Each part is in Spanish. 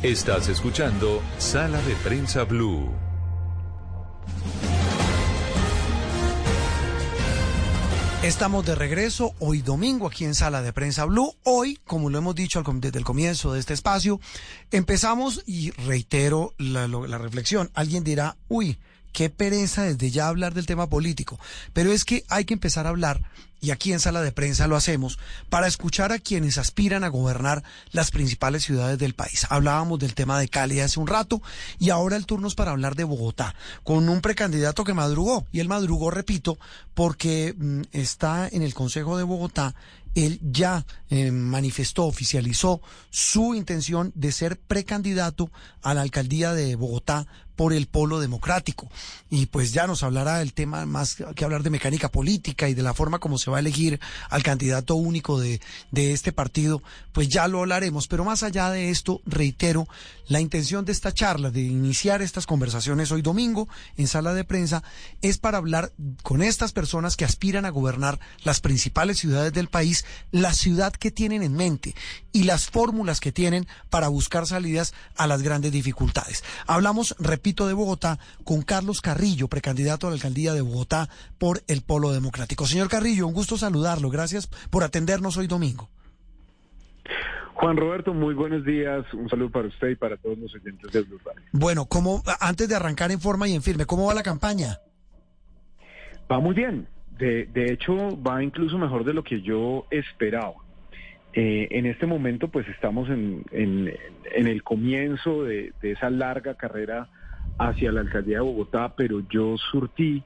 Estás escuchando Sala de Prensa Blue. Estamos de regreso hoy domingo aquí en Sala de Prensa Blue. Hoy, como lo hemos dicho desde el comienzo de este espacio, empezamos y reitero la reflexión. Alguien dirá, uy, qué pereza desde ya hablar del tema político. Pero es que hay que empezar a hablar, y aquí en Sala de Prensa lo hacemos, para escuchar a quienes aspiran a gobernar las principales ciudades del país. Hablábamos del tema de Cali hace un rato, y ahora el turno es para hablar de Bogotá, con un precandidato que madrugó, y él madrugó, repito, porque está en el Consejo de Bogotá. Él ya manifestó, oficializó su intención de ser precandidato a la alcaldía de Bogotá por el Polo Democrático. Y pues ya nos hablará del tema, más que hablar de mecánica política y de la forma como se va a elegir al candidato único de este partido, pues ya lo hablaremos. Pero más allá de esto, reitero, la intención de esta charla, de iniciar estas conversaciones hoy domingo en Sala de Prensa, es para hablar con estas personas que aspiran a gobernar las principales ciudades del país, la ciudad que tienen en mente y las fórmulas que tienen para buscar salidas a las grandes dificultades. Hablamos, repito, de Bogotá con Carlos Carrillo, precandidato a la alcaldía de Bogotá por el Polo Democrático. Señor Carrillo, un gusto saludarlo. Gracias por atendernos hoy domingo. Juan Roberto, muy buenos días. Un saludo para usted y para todos los oyentes de Blue Radio. Bueno, antes de arrancar en forma y en firme, ¿cómo va la campaña? Va muy bien. De hecho, va incluso mejor de lo que yo esperaba. En este momento, pues estamos en el comienzo de esa larga carrera hacia la alcaldía de Bogotá, pero yo surtí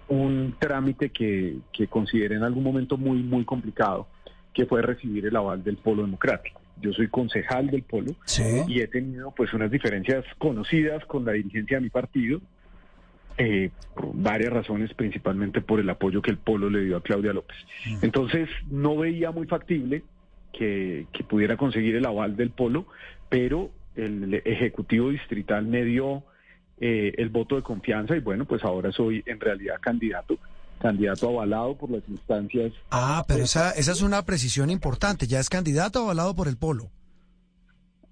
un trámite que consideré en algún momento muy, muy complicado, que fue recibir el aval del Polo Democrático. Yo soy concejal del Polo. Sí. Y he tenido pues unas diferencias conocidas con la dirigencia de mi partido, por varias razones, principalmente por el apoyo que el Polo le dio a Claudia López. Entonces no veía muy factible que pudiera conseguir el aval del Polo, pero el Ejecutivo Distrital me dio el voto de confianza y bueno, pues ahora soy en realidad candidato avalado por las instancias. Pero esa es una precisión importante. ¿Ya es candidato avalado por el Polo?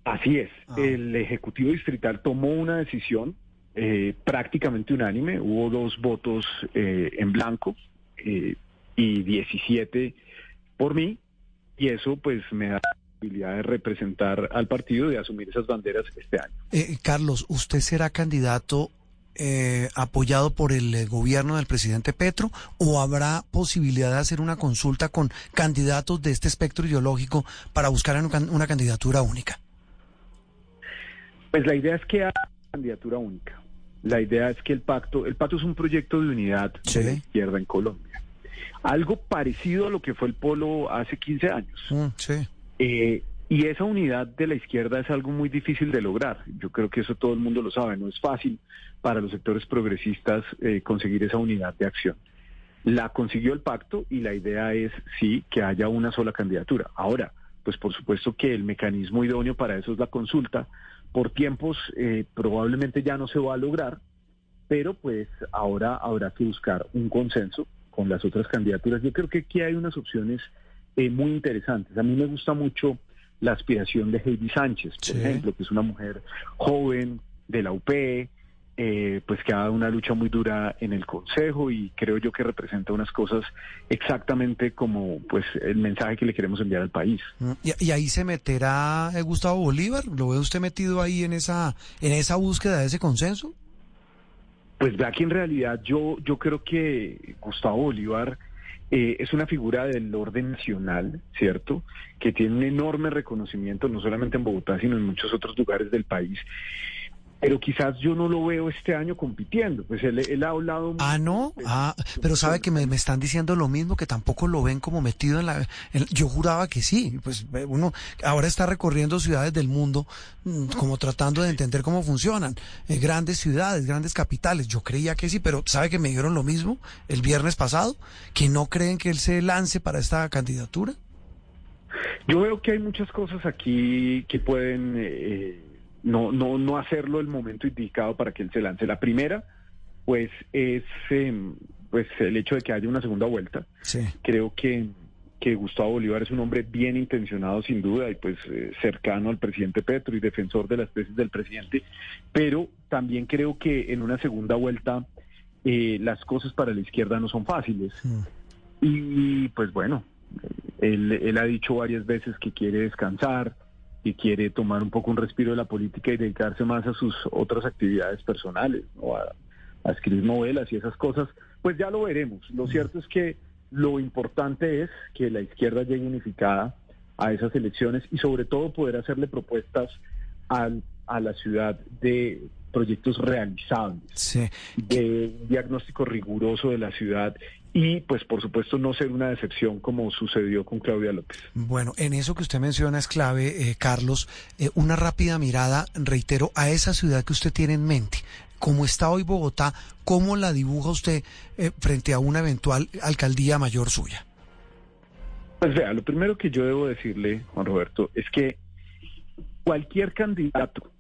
Así es. El Ejecutivo Distrital tomó una decisión prácticamente unánime. Hubo 2 votos en blanco y 17 por mí, y eso pues me da la posibilidad de representar al partido, de asumir esas banderas este año. Carlos, ¿usted será candidato apoyado por el gobierno del presidente Petro, o habrá posibilidad de hacer una consulta con candidatos de este espectro ideológico para buscar una candidatura única? Pues la idea es que haya candidatura única. La idea es que el pacto es un proyecto de unidad de la izquierda en Colombia. Algo parecido a lo que fue el Polo hace 15 años. Sí. Y esa unidad de la izquierda es algo muy difícil de lograr. Yo creo que eso todo el mundo lo sabe. No es fácil para los sectores progresistas conseguir esa unidad de acción. La consiguió el pacto y la idea es, sí, que haya una sola candidatura. Ahora, pues por supuesto que el mecanismo idóneo para eso es la consulta. Por tiempos probablemente ya no se va a lograr, pero pues ahora habrá que buscar un consenso con las otras candidaturas. Yo creo que aquí hay unas opciones muy interesantes. A mí me gusta mucho la aspiración de Heidi Sánchez, por ejemplo, que es una mujer joven de la UP, pues que ha dado una lucha muy dura en el Consejo, y creo yo que representa unas cosas exactamente como pues el mensaje que le queremos enviar al país. ¿Y ahí se meterá Gustavo Bolívar? ¿Lo ve usted metido ahí en esa búsqueda de ese consenso? Pues vea que en realidad yo creo que Gustavo Bolívar es una figura del orden nacional, ¿cierto? Que tiene un enorme reconocimiento, no solamente en Bogotá, sino en muchos otros lugares del país. Pero quizás yo no lo veo este año compitiendo. Pues él ha hablado... ¿No? Pero sabe que me están diciendo lo mismo, que tampoco lo ven como metido yo juraba que sí. Pues uno ahora está recorriendo ciudades del mundo, como tratando de entender cómo funcionan. Grandes ciudades, grandes capitales. Yo creía que sí, pero ¿sabe que me dijeron lo mismo el viernes pasado? ¿Que no creen que él se lance para esta candidatura? Yo veo que hay muchas cosas aquí que pueden... No hacerlo el momento indicado para que él se lance. La primera, pues, es pues el hecho de que haya una segunda vuelta. Sí. Creo que que Gustavo Bolívar es un hombre bien intencionado sin duda y pues cercano al presidente Petro y defensor de las tesis del presidente, pero también creo que en una segunda vuelta las cosas para la izquierda no son fáciles. Y pues bueno, él ha dicho varias veces que quiere descansar, que quiere tomar un poco un respiro de la política y dedicarse más a sus otras actividades personales, ¿no? A escribir novelas y esas cosas, pues ya lo veremos. Lo cierto es que lo importante es que la izquierda llegue unificada a esas elecciones y sobre todo poder hacerle propuestas a la ciudad de proyectos realizables, Sí. de un diagnóstico riguroso de la ciudad y pues por supuesto no ser una decepción como sucedió con Claudia López. Bueno, en eso que usted menciona es clave, Carlos, una rápida mirada, reitero, a esa ciudad que usted tiene en mente. ¿Cómo está hoy Bogotá? ¿Cómo la dibuja usted frente a una eventual alcaldía mayor suya? Pues vea, lo primero que yo debo decirle, Juan Roberto, es que cualquier candidato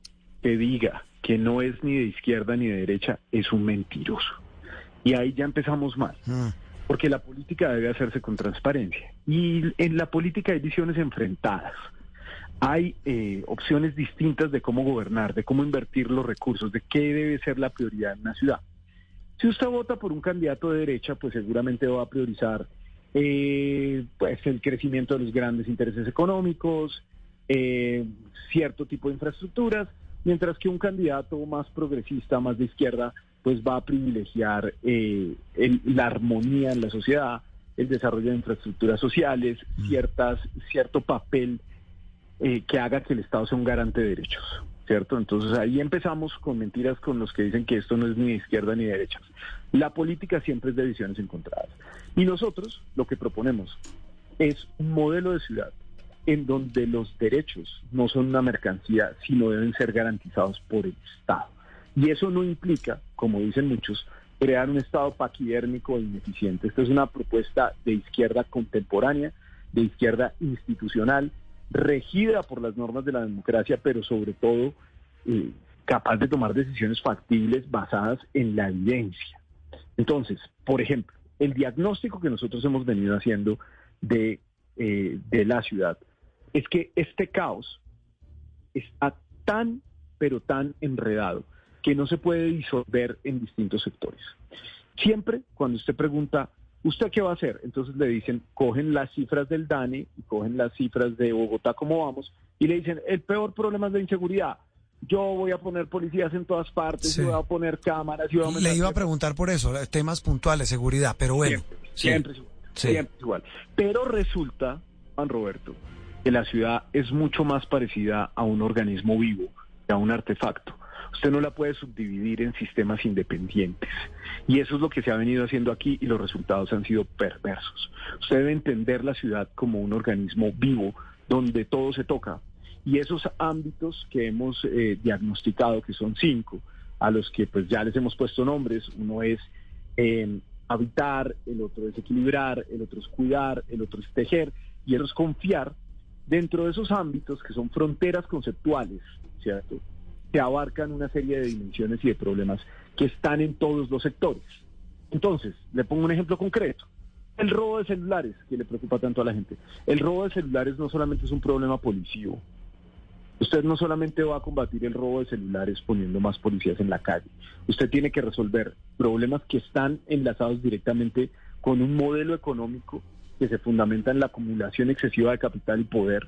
que diga que no es ni de izquierda ni de derecha es un mentiroso. Y ahí ya empezamos mal. Porque la política debe hacerse con transparencia. Y en la política hay visiones enfrentadas. Hay opciones distintas de cómo gobernar, de cómo invertir los recursos, de qué debe ser la prioridad en una ciudad. Si usted vota por un candidato de derecha, pues seguramente va a priorizar pues el crecimiento de los grandes intereses económicos, cierto tipo de infraestructuras, mientras que un candidato más progresista, más de izquierda, pues va a privilegiar la armonía en la sociedad, el desarrollo de infraestructuras sociales, cierto papel que haga que el Estado sea un garante de derechos, ¿cierto? Entonces ahí empezamos con mentiras con los que dicen que esto no es ni de izquierda ni de derecha. La política siempre es de visiones encontradas. Y nosotros lo que proponemos es un modelo de ciudad en donde los derechos no son una mercancía, sino deben ser garantizados por el Estado. Y eso no implica, como dicen muchos, crear un Estado paquidérmico e ineficiente. Esta es una propuesta de izquierda contemporánea, de izquierda institucional, regida por las normas de la democracia, pero sobre todo capaz de tomar decisiones factibles basadas en la evidencia. Entonces, por ejemplo, el diagnóstico que nosotros hemos venido haciendo de la ciudad es que este caos está tan, pero tan enredado que no se puede disolver en distintos sectores. Siempre cuando usted pregunta, ¿usted qué va a hacer? Entonces le dicen, cogen las cifras del DANE y cogen las cifras de Bogotá, ¿cómo vamos? Y le dicen, el peor problema es la inseguridad. Yo voy a poner policías en todas partes, Sí. yo voy a poner cámaras. Yo voy a Le meter... iba a preguntar por eso, temas puntuales, seguridad, pero bueno. Siempre es igual. Sí. Siempre es igual. Pero resulta, Juan Roberto, que la ciudad es mucho más parecida a un organismo vivo que a un artefacto. Usted no la puede subdividir en sistemas independientes. Y eso es lo que se ha venido haciendo aquí y los resultados han sido perversos. Usted debe entender la ciudad como un organismo vivo donde todo se toca. Y esos ámbitos que hemos diagnosticado, que son 5, a los que pues ya les hemos puesto nombres, uno es habitar, el otro es equilibrar, el otro es cuidar, el otro es tejer y el otro es confiar. Dentro de esos ámbitos que son fronteras conceptuales, ¿cierto?, que abarcan una serie de dimensiones y de problemas que están en todos los sectores. Entonces, le pongo un ejemplo concreto. El robo de celulares, que le preocupa tanto a la gente. El robo de celulares no solamente es un problema policivo. Usted no solamente va a combatir el robo de celulares poniendo más policías en la calle. Usted tiene que resolver problemas que están enlazados directamente con un modelo económico que se fundamenta en la acumulación excesiva de capital y poder.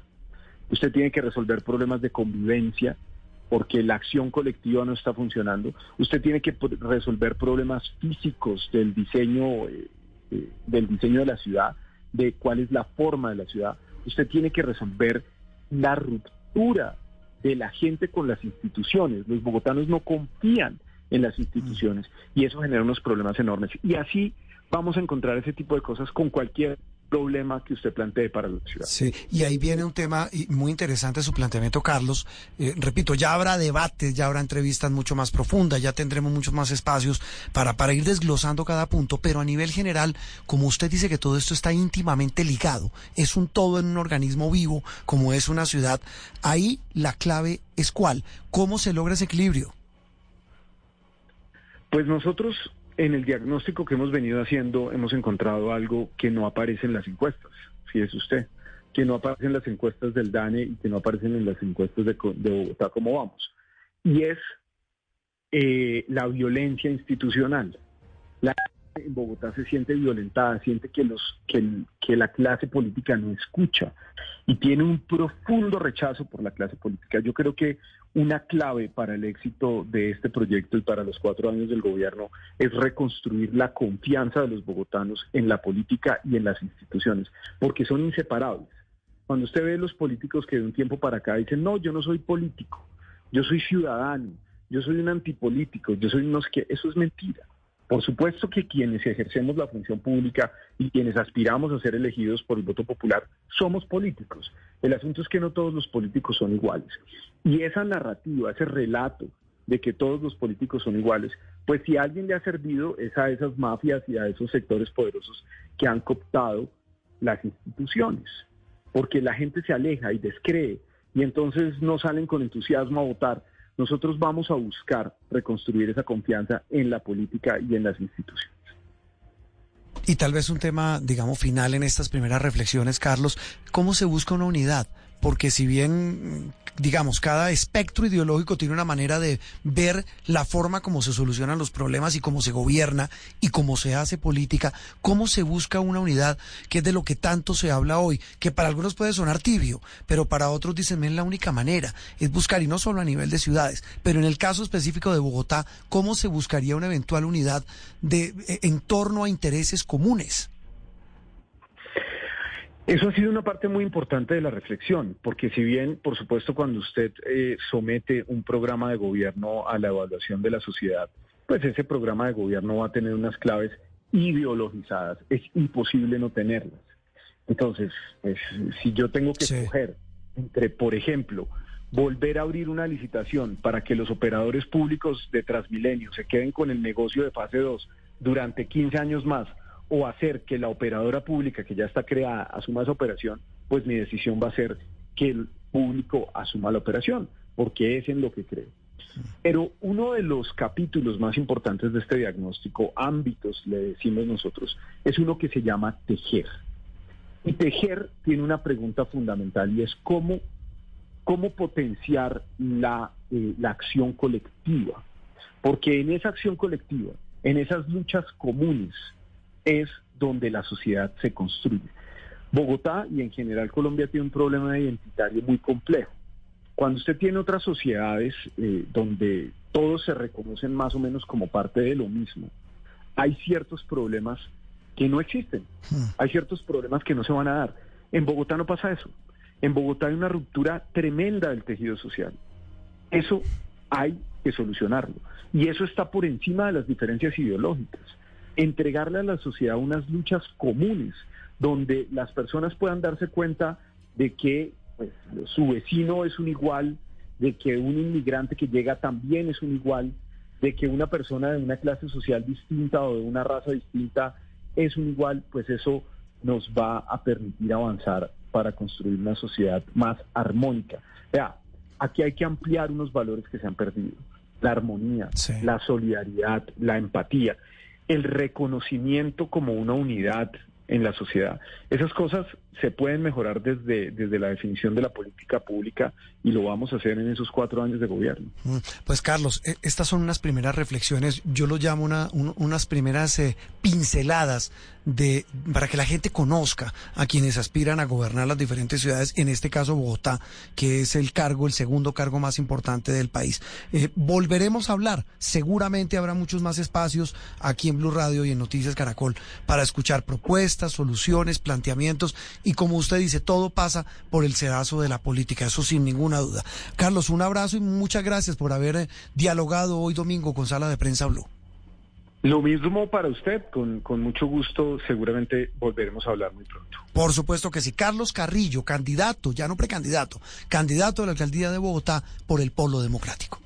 Usted tiene que resolver problemas de convivencia porque la acción colectiva no está funcionando. Usted tiene que resolver problemas físicos del diseño de la ciudad, de cuál es la forma de la ciudad. Usted tiene que resolver la ruptura de la gente con las instituciones. Los bogotanos no confían en las instituciones y eso genera unos problemas enormes. Y así vamos a encontrar ese tipo de cosas con cualquier problema que usted plantee para la ciudad. Sí, y ahí viene un tema muy interesante su planteamiento, Carlos. Repito, ya habrá debates, ya habrá entrevistas mucho más profundas, ya tendremos muchos más espacios para ir desglosando cada punto, pero a nivel general, como usted dice que todo esto está íntimamente ligado, es un todo en un organismo vivo, como es una ciudad, ahí la clave es ¿cuál? ¿Cómo se logra ese equilibrio? Pues nosotros en el diagnóstico que hemos venido haciendo hemos encontrado algo que no aparece en las encuestas, fíjese usted, que no aparece en las encuestas del DANE y que no aparecen en las encuestas de Bogotá, ¿cómo vamos? Y es la violencia institucional. La gente en Bogotá se siente violentada, siente que la clase política no escucha y tiene un profundo rechazo por la clase política. Yo creo que una clave para el éxito de este proyecto y para los 4 años del gobierno es reconstruir la confianza de los bogotanos en la política y en las instituciones, porque son inseparables. Cuando usted ve los políticos que de un tiempo para acá dicen, no, yo no soy político, yo soy ciudadano, yo soy un antipolítico, yo soy unos que... Eso es mentira. Por supuesto que quienes ejercemos la función pública y quienes aspiramos a ser elegidos por el voto popular somos políticos. El asunto es que no todos los políticos son iguales. Y esa narrativa, ese relato de que todos los políticos son iguales, pues si a alguien le ha servido es a esas mafias y a esos sectores poderosos que han cooptado las instituciones, porque la gente se aleja y descree y entonces no salen con entusiasmo a votar. Nosotros vamos a buscar reconstruir esa confianza en la política y en las instituciones. Y tal vez un tema, digamos, final en estas primeras reflexiones, Carlos, ¿cómo se busca una unidad? Porque si bien, digamos, cada espectro ideológico tiene una manera de ver la forma como se solucionan los problemas y cómo se gobierna y cómo se hace política, ¿cómo se busca una unidad? Que es de lo que tanto se habla hoy, que para algunos puede sonar tibio, pero para otros dicen, es la única manera, es buscar, y no solo a nivel de ciudades, pero en el caso específico de Bogotá, ¿cómo se buscaría una eventual unidad en torno a intereses comunes? Eso ha sido una parte muy importante de la reflexión, porque si bien, por supuesto, cuando usted somete un programa de gobierno a la evaluación de la sociedad, pues ese programa de gobierno va a tener unas claves ideologizadas, es imposible no tenerlas. Entonces, pues, si yo tengo que escoger entre, por ejemplo, volver a abrir una licitación para que los operadores públicos de Transmilenio se queden con el negocio de fase 2 durante 15 años más, o hacer que la operadora pública que ya está creada asuma esa operación, pues mi decisión va a ser que el público asuma la operación, porque es en lo que creo. Pero uno de los capítulos más importantes de este diagnóstico, ámbitos le decimos nosotros, es uno que se llama tejer. Y tejer tiene una pregunta fundamental y es cómo potenciar la acción colectiva. Porque en esa acción colectiva, en esas luchas comunes, es donde la sociedad se construye. Bogotá y en general Colombia tiene un problema identitario muy complejo. Cuando usted tiene otras sociedades donde todos se reconocen más o menos como parte de lo mismo, hay ciertos problemas que no existen, hay ciertos problemas que no se van a dar. En Bogotá no pasa eso. En Bogotá hay una ruptura tremenda del tejido social. Eso hay que solucionarlo. Y eso está por encima de las diferencias ideológicas. Entregarle a la sociedad unas luchas comunes donde las personas puedan darse cuenta de que pues, su vecino es un igual, de que un inmigrante que llega también es un igual, de que una persona de una clase social distinta o de una raza distinta es un igual, pues eso nos va a permitir avanzar para construir una sociedad más armónica. Vea, aquí hay que ampliar unos valores que se han perdido: la armonía, la solidaridad, la empatía, el reconocimiento como una unidad en la sociedad. Esas cosas se pueden mejorar desde la definición de la política pública y lo vamos a hacer en esos 4 años de gobierno. Pues Carlos, estas son unas primeras reflexiones, yo lo llamo unas primeras pinceladas para que la gente conozca a quienes aspiran a gobernar las diferentes ciudades, en este caso Bogotá, que es el segundo cargo más importante del país. Volveremos a hablar, seguramente habrá muchos más espacios aquí en Blue Radio y en Noticias Caracol para escuchar propuestas, soluciones, planteamientos, y como usted dice, todo pasa por el sedazo de la política, eso sin ninguna duda. Carlos, un abrazo y muchas gracias por haber dialogado hoy domingo con Sala de Prensa Blue. Lo mismo para usted, con mucho gusto, seguramente volveremos a hablar muy pronto. Por supuesto que sí. Carlos Carrillo, candidato, ya no precandidato, candidato a la alcaldía de Bogotá por el Polo Democrático.